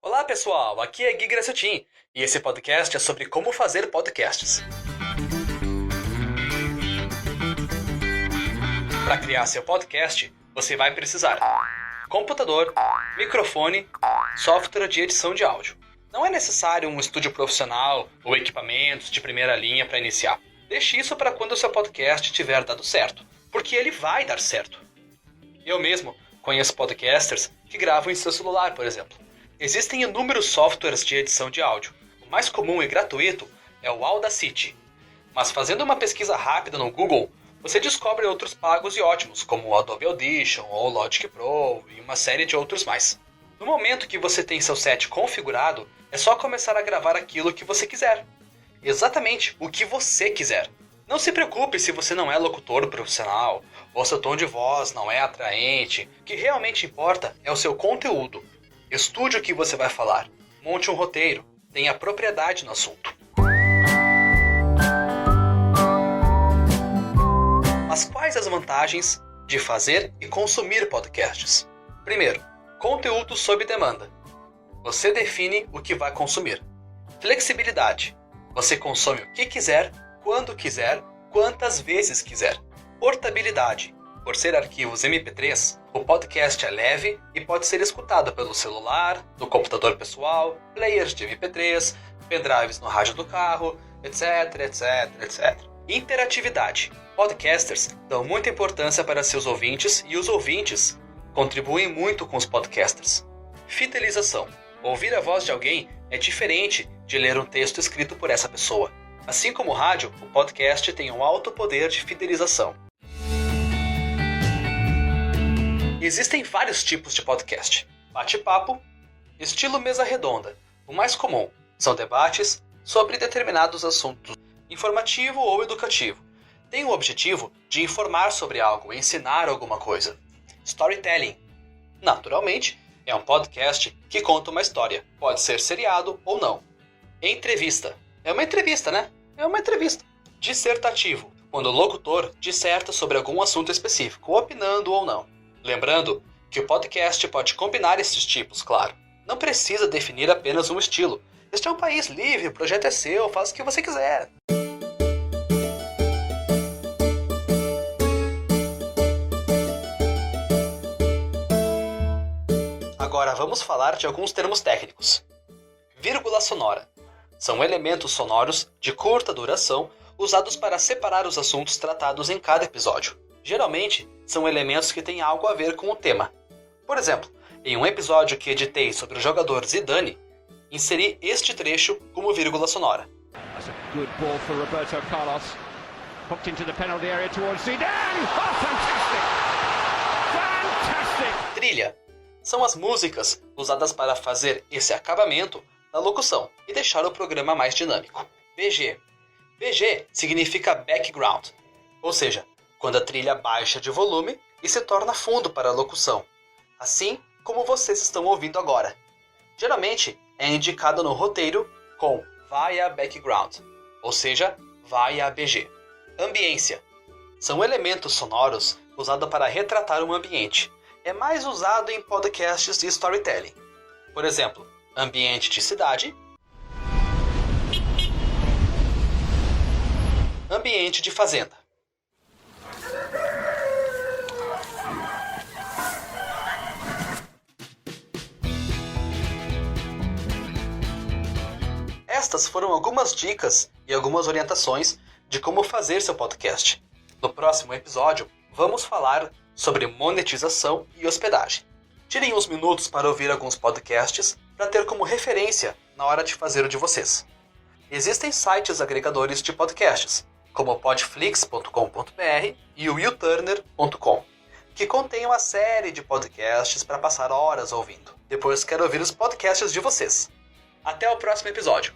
Olá pessoal, aqui é Gui Graciotin e esse podcast é sobre como fazer podcasts. Para criar seu podcast, você vai precisar computador, microfone, software de edição de áudio. Não é necessário um estúdio profissional ou equipamentos de primeira linha para iniciar. Deixe isso para quando o seu podcast tiver dado certo, porque ele vai dar certo. Eu mesmo conheço podcasters que gravam em seu celular, por exemplo. Existem inúmeros softwares de edição de áudio. O mais comum e gratuito é o Audacity. Mas fazendo uma pesquisa rápida no Google, você descobre outros pagos e ótimos, como o Adobe Audition ou o Logic Pro e uma série de outros mais. No momento que você tem seu set configurado, é só começar a gravar aquilo que você quiser. Exatamente o que você quiser. Não se preocupe se você não é locutor profissional, ou seu tom de voz não é atraente. O que realmente importa é o seu conteúdo. Estude o que você vai falar, monte um roteiro, tenha propriedade no assunto. Mas quais as vantagens de fazer e consumir podcasts? Primeiro, conteúdo sob demanda. Você define o que vai consumir. Flexibilidade. Você consome o que quiser, quando quiser, quantas vezes quiser. Portabilidade. Por ser arquivos MP3, o podcast é leve e pode ser escutado pelo celular, no computador pessoal, players de MP3, pendrives no rádio do carro, etc. Interatividade. Podcasters dão muita importância para seus ouvintes e os ouvintes contribuem muito com os podcasters. Fidelização. Ouvir a voz de alguém é diferente de ler um texto escrito por essa pessoa. Assim como o rádio, o podcast tem um alto poder de fidelização. Existem vários tipos de podcast. Bate-papo, estilo mesa redonda. O mais comum são debates sobre determinados assuntos, informativo ou educativo. Tem o objetivo de informar sobre algo, ensinar alguma coisa. Storytelling. Naturalmente, é um podcast que conta uma história. Pode ser seriado ou não. Entrevista. É uma entrevista, né? É uma entrevista. Dissertativo. Quando o locutor disserta sobre algum assunto específico, opinando ou não. Lembrando que o podcast pode combinar esses tipos, claro. Não precisa definir apenas um estilo. Este é um país livre, o projeto é seu, faça o que você quiser. Agora vamos falar de alguns termos técnicos. Vírgula sonora. São elementos sonoros de curta duração usados para separar os assuntos tratados em cada episódio. Geralmente, são elementos que têm algo a ver com o tema. Por exemplo, em um episódio que editei sobre o jogador Zidane, inseri este trecho como vírgula sonora. That's a good ball for Roberto Carlos. Hooked into the penalty area towards Zidane. Oh, fantastic! Fantastic! Trilha. São as músicas usadas para fazer esse acabamento na locução e deixar o programa mais dinâmico. BG. BG significa background, ou seja, quando a trilha baixa de volume e se torna fundo para a locução, assim como vocês estão ouvindo agora. Geralmente é indicado no roteiro com vai a background, ou seja, vai a BG. Ambiência. São elementos sonoros usados para retratar um ambiente. É mais usado em podcasts de storytelling. Por exemplo, ambiente de cidade, ambiente de fazenda. Estas foram algumas dicas e algumas orientações de como fazer seu podcast. No próximo episódio, vamos falar sobre monetização e hospedagem. Tirem uns minutos para ouvir alguns podcasts para ter como referência na hora de fazer o de vocês. Existem sites agregadores de podcasts, como o podflix.com.br e o uturner.com, que contêm uma série de podcasts para passar horas ouvindo. Depois quero ouvir os podcasts de vocês. Até o próximo episódio.